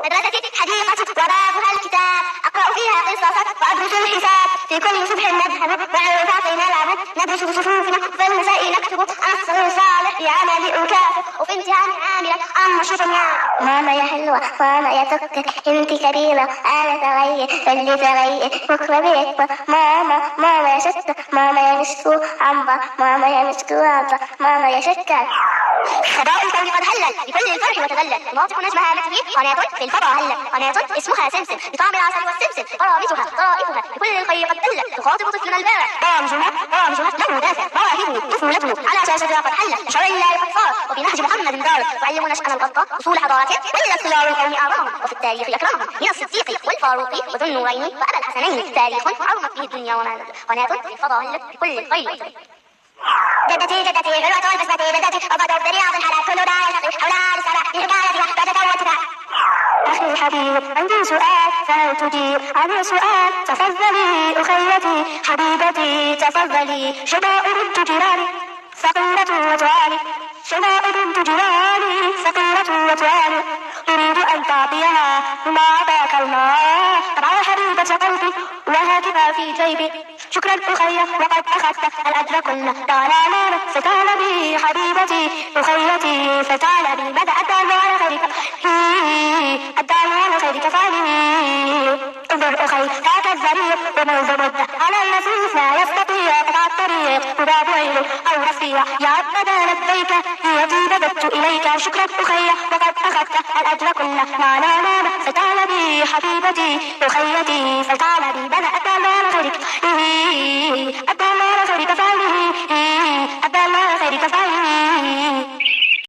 مدرستي حديقة وبابها الكتاب، أقرأ فيها قصصا وأدرس الحساب. في كل صبح نذهب مع رفاقنا نلعب، ندرس بصفوفنا وفي المساء نكتب. أنا الصغير صالح بعملي أكافئ، وفي امتحاني عاملا أنشط. ماما يا حلوة، ماما يا سكر، انت كبيرة أنا صغير، اللي صغير بكرة بيكبر. ماما يا شطة، ماما يا مسكو عنبر، ماما يا مسكو عنبر، ماما يا شكر. فضاء الكون قد هلل بكل الفرح وتذلل، مناطق نجمها مثلي قناة في الفضاء هلل، قناة اسمها سمسم بطعم العسل والسمسم، برامجها طرائفها بكل الخير قد دلت، تخاطب طفلنا البارع. برامجها له دافع، مواهبه طفولته على شاشتها قد حلت، بشرع الله قد صارت، وفي نهج محمد دارت، تعلم نشأنا الغطاء أصول حضارته، ولد خيار القوم أعظمهم، وفي التاريخ أكرمهم من الصديق والفاروق وذو النورين وأبا الحسنين. تاريخ عظمت به الدنيا وما نزل، قناة في الفضاء هلت بكل الخير. جدتي حلوة البسمة، جدتي أبدا برياض الحلال، كل داعي نقي أولاد السبع بحكايتها فتتوتها. أخي حبيب عندي سؤال فهل تجيب عن سؤال؟ تفضلي أخيتي حبيبتي تفضلي. شماء بنت جيراني فقيرة وتعاني، شماء بنت جيراني فقيرة وتعاني، أريد أن تعطيها مما أعطاك الله. طبعا حبيبة قلبي وهكذا في جيبي. شكرا أخي وقد أخذت الأجر كله. تعالى فتعالى حبيبتي أخيتي فتعالى ماذا أدى الله على خيرك؟ أدى الله على خيرك فعلي. انظر أخي هذا الزريق ومنذ مدة على النفوس لا يستطيع قطع الطريق، تباب عينه أو رفيع يا عبدا لبيك هي بدت إليك. شكرا أخي وقد أخذت الأجر كله. لا فتعالى حبيبتي أخيتي فتعالى ماذا أدى الله على خيرك؟ أدى الله على خيرك فعلي، أدى الله على خيرك فعلي.